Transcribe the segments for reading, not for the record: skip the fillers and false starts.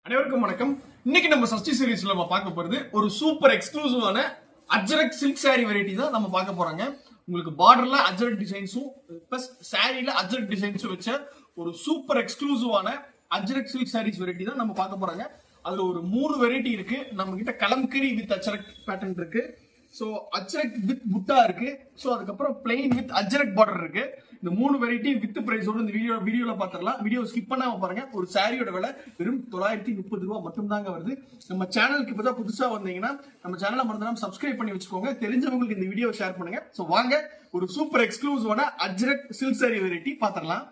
அனைவருக்கும் வணக்கம். இன்னைக்கு நம்ம சஷ்டி சீரிஸ்ல நம்ம பார்க்க போறது ஒரு சூப்பர் எக்ஸ்க்ளூசிவான அஜ்ரக் சில்க் சாரி வெரைட்டி தான் நம்ம பார்க்க போறாங்க. உங்களுக்கு பார்டர்ல அஜ்ரக் டிசைன்ஸும் பிளஸ் சாரியில அஜ்ரக் டிசைன்ஸும் வச்ச ஒரு சூப்பர் எக்ஸ்க்ளூசிவான அஜ்ரக் சில்க் சாரீஸ் வெரைட்டி தான் நம்ம பார்க்க போறாங்க. அதுல ஒரு 3 வெரைட்டி இருக்கு. நம்ம கிட்ட கலம்கரி வித் அஜ்ரக் பேட்டர்ன் இருக்கு, சோ அஜ்ரக் வித் புட்டா இருக்கு, சோ அதுக்கப்புறம் பிளெயின் வித் அஜ்ரக் பார்டர் இருக்கு. இந்த 3 வெரைட்டி வித் பிரைஸோட இந்த வீடியோல பாத்துறலாம். வீடியோ ஸ்கிப் பண்ணாம பாருங்க. ஒரு சாரியோட விலை வெறும் 930 ரூபாய் மட்டும் தாங்க வருது. நம்ம சேனலுக்கு இப்பதான் புதுசா வந்தீங்கன்னா நம்ம சேனலை மறந்துடாம சப்ஸ்கிரைப் பண்ணி வச்சுக்கோங்க. தெரிஞ்சவங்களுக்கு இந்த வீடியோ ஷேர் பண்ணுங்க. சோ வாங்க ஒரு சூப்பர் எக்ஸ்க்ளூசிவான அஜ்ரக் சில்க் சாரி வெரைட்டி பாத்துறலாம்.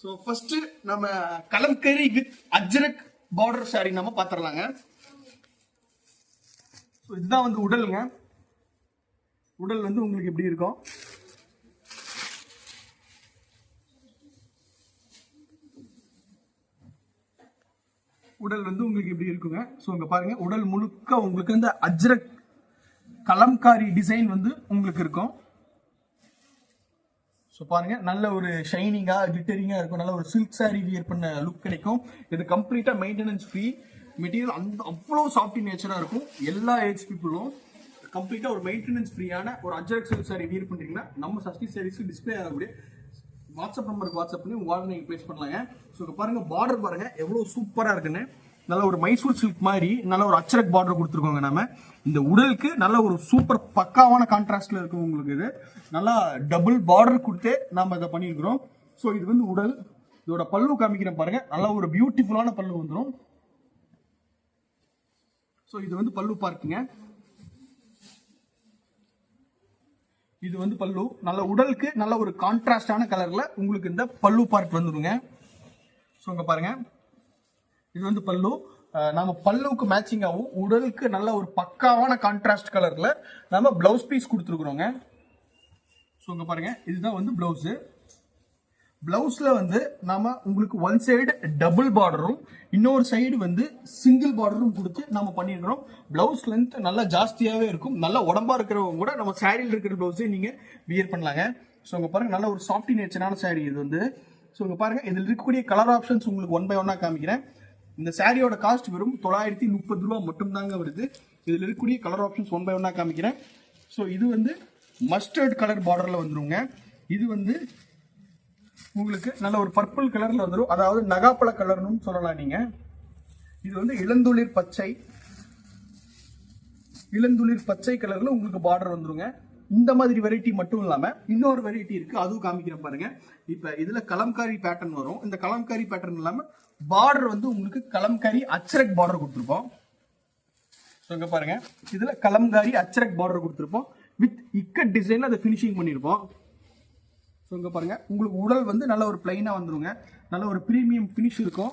சோ ஃபர்ஸ்ட் நம்ம கலம்கரி வித் அஜ்ரக் பார்டர் சாரி நம்ம பாத்துறலாங்க. சோ இதுதான் வந்து உடலுங்க. உடல் வந்து உங்களுக்கு எப்படி இருக்கும்? உடல் வந்து உங்களுக்கு எப்படி இருக்குங்க? சோ இங்க பாருங்க, உடல் முழுக்க உங்களுக்கு இந்த அஜ்ரக் கலம்காரி டிசைன் வந்து உங்களுக்கு இருக்கும். ஸோ பாருங்க, நல்ல ஒரு ஷைனிங்கா கிளிட்டரிங்கா இருக்கும். நல்ல ஒரு சில்க் சாரி வியர் பண்ண லுக் கிடைக்கும். இது கம்ப்ளீட்டா மெயின்டெனன்ஸ் ஃப்ரீ மெட்டீரியல். அவ்வளோ சாஃப்ட் நேச்சரா இருக்கும். எல்லா ஏஜ் பீப்புளும் கம்ப்ளீட்டா ஒரு மெயின்டெனன்ஸ் ஃப்ரீயான ஒரு அஜ்ரக் சில்க் சாரி வியர் பண்றீங்கன்னா நம்ம சஷ்டி சாரீஸ் டிஸ்பிளே ஆகக்கூடிய வாட்ஸ்அப் நம்பருக்கு வாட்ஸ்அப் பண்ணி உங்க ஆர்டர் நீங்க பிளேஸ் பண்ணலாங்க. ஸோ பாருங்க, பார்டர் பாருங்க எவ்வளவு சூப்பரா இருக்குன்னு. நல்ல ஒரு மைசூர் சில்க் மாதிரி நல்ல ஒரு அச்சரக் பார்டர் கொடுத்துருக்கோங்க. நம்ம இந்த உடலுக்கு நல்ல ஒரு சூப்பர் பக்காவான கான்ட்ராஸ்ட்ல இருக்கும். உங்களுக்கு இது நல்லா டபுள் பார்டர் கொடுத்து நாம இதை பண்ணியிருக்கிறோம். ஸோ இது வந்து உடல். இதோட பல்லு காமிக்கிறேன் பாருங்க. நல்ல ஒரு பியூட்டிஃபுல்லான பல்லு வந்துடும். ஸோ இது வந்து பல்லு பார்க்குங்க. இது வந்து பல்லு. நல்ல உடலுக்கு நல்ல ஒரு கான்ட்ராஸ்டான கலர்ல உங்களுக்கு இந்த பல்லு பார்ட் வந்துருங்க. ஸோ இங்க பாருங்க, இது வந்து பல்லு. நம்ம பல்லுக்கு மேட்சிங் ஆகும். உடலுக்கு நல்ல ஒரு பக்காவான கான்ட்ராஸ்ட் கலர்ல நம்ம பிளவுஸ் பீஸ் கொடுத்துருக்குறோங்க. ஸோ இங்க பாருங்க, இதுதான் வந்து பிளவுஸ். பிளவுஸ்ல வந்து நாம உங்களுக்கு ஒன் சைடு டபுள் பார்டரும் இன்னொரு சைடு வந்து சிங்கிள் பார்டரும் கொடுத்து நம்ம பண்ணிருக்கிறோம். பிளவுஸ் லென்த் நல்லா ஜாஸ்தியாவே இருக்கும். நல்ல உடம்பா இருக்கிறவங்க கூட நம்ம சாரியில் இருக்கிற பிளவுஸே நீங்க வியர் பண்ணலாங்க. ஸோ இங்க பாருங்க, நல்ல ஒரு சாஃப்டி நேச்சரான சாரி இது வந்து. ஸோ இங்க பாருங்க, இதில் இருக்கக்கூடிய கலர் ஆப்ஷன்ஸ் உங்களுக்கு 1 by 1 காமிக்கிறேன். இந்த சாரியோட காஸ்ட் வெறும் 930 ரூபாய் மட்டும் தாங்க வருது. இதில் இருக்கக்கூடிய கலர் ஆப்ஷன்ஸ் 1 by 1 காமிக்கிறேன். ஸோ இது வந்து மஸ்டர்ட் கலர் பார்டர்ல வந்துருங்க. இது வந்து உங்களுக்கு நல்ல ஒரு பர்பிள் கலர்ல வந்துடும். அதாவது நகாப்பழ கலர்னு சொல்லலாம் நீங்க. இது வந்து இளந்துளிர் பச்சை கலர்ல உங்களுக்கு பார்டர் வந்துருங்க. இந்த மாதிரி வெரைட்டி மட்டும் இல்லாம இன்னொரு வெரைட்டி இருக்கு, அதுவும் காமிக்கிறேன் பாருங்க. இப்ப இதுல கலம்காரி பேட்டர்ன் வரும். இந்த கலம்காரி பேட்டர்ன் இல்லாம பார்டர் வந்து உங்களுக்கு கலம்காரி அச்சரக் பார்டர் கொடுத்துருப்போம். இங்க பாருங்க, இதுல கலம்காரி அச்சரக் பார்டர் கொடுத்துருப்போம். வித் இக்கட் டிசைன்ல அதை பினிஷிங் பண்ணிருப்போம். ஸோ இங்கே பாருங்க, உங்களுக்கு உடல் வந்து நல்ல ஒரு பிளைனாக வந்துருங்க. நல்ல ஒரு ப்ரீமியம் ஃபினிஷ் இருக்கும்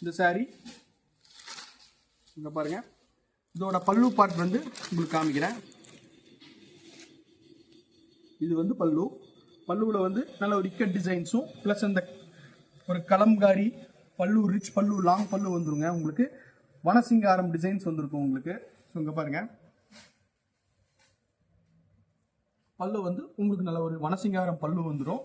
இந்த சாரி. இங்கே பாருங்க, இதோட பல்லு பார்ட் வந்து உங்களுக்கு காமிக்கிறேன். இது வந்து பல்லு. பல்லுவில் வந்து நல்ல ஒரு இக்கட் டிசைன்ஸும் ப்ளஸ் அந்த ஒரு கலம்காரி பல்லு, ரிச் பல்லு, லாங் பல்லு வந்துருங்க. உங்களுக்கு வனசிங்காரம் டிசைன்ஸ் வந்துருக்கும் உங்களுக்கு. ஸோ இங்கே பாருங்க, பல்லு வந்து உங்களுக்கு நல்ல ஒரு வனசிங்காரம் பல்லு வந்துடும்.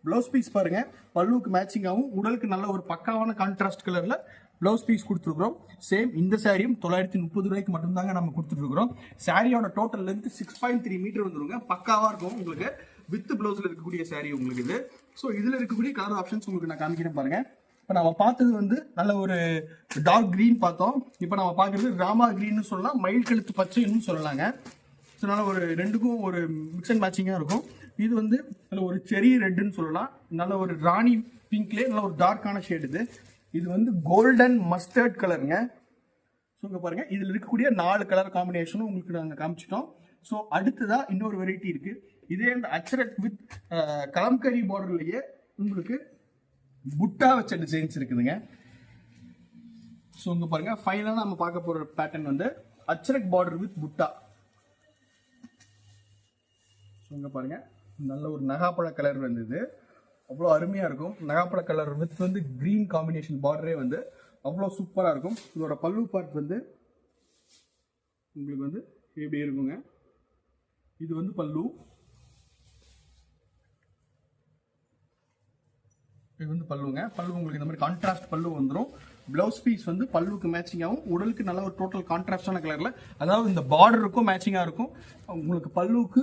பிளவுஸ் பீஸ் பாருங்க, பல்லுக்கு மேட்சிங் ஆகும். உடலுக்கு நல்ல ஒரு பக்காவான கான்ட்ராஸ்ட் கலர்ல பிளவுஸ் பீஸ் கொடுத்துருக்கிறோம். சேம் இந்த சாரியும் 930 ரூபாய்க்கு மட்டும்தாங்க நம்ம கொடுத்துருக்கிறோம். சாரியோட டோட்டல் லென்த் 6.3 மீட்டர் வந்துருங்க. பக்காவா இருக்கும் உங்களுக்கு. வித் பிளவுஸ்ல இருக்கக்கூடிய சாரி உங்களுக்கு இது. ஸோ இதுல இருக்கக்கூடிய கலர் ஆப்ஷன்ஸ் உங்களுக்கு நான் காமிக்கிறேன் பாருங்க. இப்போ நம்ம பார்த்தது வந்து நல்ல ஒரு டார்க் கிரீன் பார்த்தோம். இப்போ நம்ம பார்க்கறது ராமா கிரீன் சொல்லலாம், மயில் கழுத்து பச்சைன்னு சொல்லலாங்க. ஸோ நல்ல ஒரு ரெண்டுக்கும் ஒரு மிக்ஸ் அண்ட் மேட்சிங்காக இருக்கும். இது வந்து நல்ல ஒரு செரி ரெட்டுன்னு சொல்லலாம். நல்ல ஒரு ராணி பிங்க்லேயே நல்ல ஒரு டார்க்கான ஷேட் இது. இது வந்து கோல்டன் மஸ்டர்ட் கலருங்க. ஸோ இங்கே பாருங்க, இதில் இருக்கக்கூடிய 4 கலர் காம்பினேஷனும் உங்களுக்கு நாங்கள் காமிச்சிட்டோம். ஸோ அடுத்ததாக இன்னொரு வெரைட்டி இருக்கு. இதே இந்த அச்சரக் வித் கலம்கரி பார்டர்லேயே உங்களுக்கு புட்டா வச்ச டிசைன்ஸ் இருக்குதுங்க. ஸோ இங்கே பாருங்க, ஃபைனலாக நம்ம பார்க்க போகிற பேட்டர்ன் வந்து அச்சரக் பார்டர் வித் புட்டா. இங்க பாருங்க, நல்ல ஒரு நகாப்பழ கலர் வந்தது. அவ்வளோ அருமையா இருக்கும். நகாப்பழ கலர் வித் வந்து கிரீன் காம்பினேஷன் பார்டரே வந்து அவ்வளோ சூப்பரா இருக்கும். இதோட பல்லு பார்ட் வந்து உங்களுக்கு வந்து எப்படி இருக்குங்க. இது வந்து பல்லு. இது வந்து பல்லுங்க. பல்லு உங்களுக்கு இந்த மாதிரி கான்ட்ராஸ்ட் பல்லு வந்துடும். பிளவுஸ் பீஸ் வந்து பல்லுக்கு மேட்சிங் ஆகும். உடலுக்கு நல்ல ஒரு டோட்டல் கான்ட்ராஸ்டான கலர்ல, அதாவது இந்த பார்டருக்கும் மேட்சிங்கா இருக்கும். உங்களுக்கு பல்லுக்கு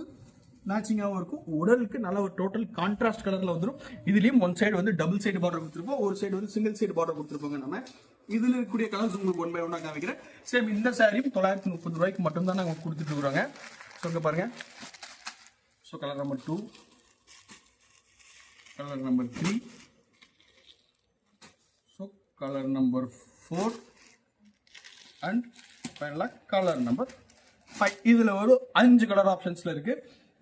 மேட்சிங்காகவும் இருக்கும். உடலுக்கு நல்ல ஒரு டோட்டல் கான்ட்ராஸ்ட் கலர்ல வந்துடும். இதுலயும் ஒன் சைடு வந்து டபுள் சைடு பார்டர் கொடுத்துருப்போம், ஒரு சைடு வந்து சிங்கிள் சைடு பார்டர் கொடுத்துருப்போங்க. நம்ம இதுல இருக்கக்கூடிய கலர்ஸ் உங்களுக்கு 1 by 1 காமிக்கிறேன். சேம் இந்த சாரியும் 930 ரூபாய்க்கு மட்டும் தான் நாங்க கொடுத்துட்டு இருக்கிறோங்க. ஸோ இங்க பாருங்க. So colour number 2, colour number 3, so colour number 4 and ஃபைனலாக கலர் நம்பர் 5. இதுல ஒரு 5 கலர் ஆப்ஷன்ஸ்ல இருக்கு.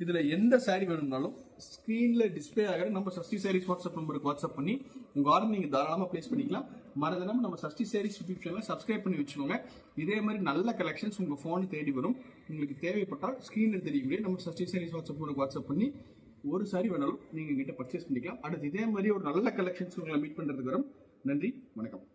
இதுல எந்த சாரி வேணும்னாலும் ஸ்கிரீன்ல டிஸ்பிளே ஆகிற நம்ம சஷ்டி சாரீஸ் வாட்ஸ்அப் நம்பருக்கு வாட்ஸ்அப் பண்ணி உங்க ஆர்டர் நீங்க தாராளமா பிளேஸ் பண்ணிக்கலாம். மறந்துடாம நம்ம சஷ்டி சாரீஸ் யூடியூப் சேனலை சப்ஸ்கிரைப் பண்ணி வச்சுக்கோங்க. இதே மாதிரி நல்ல கலெக்ஷன்ஸ் உங்க போன் தேடி வரும். உங்களுக்கு தேவைப்பட்டால் ஸ்கிரீன்ல தெரியக்கூடிய நம்ம சஷ்டி சாரீஸ் வாட்ஸ்அப் நம்பருக்கு வாட்ஸ்அப் பண்ணி ஒரு சாரி வேணாலும் நீங்க கிட்ட பர்ச்சேஸ் பண்ணிக்கலாம். அடுத்து இதே மாதிரி ஒரு நல்ல கலெக்ஷன்ஸ் உங்களை மீட் பண்றதுக்கு வரும். நன்றி, வணக்கம்.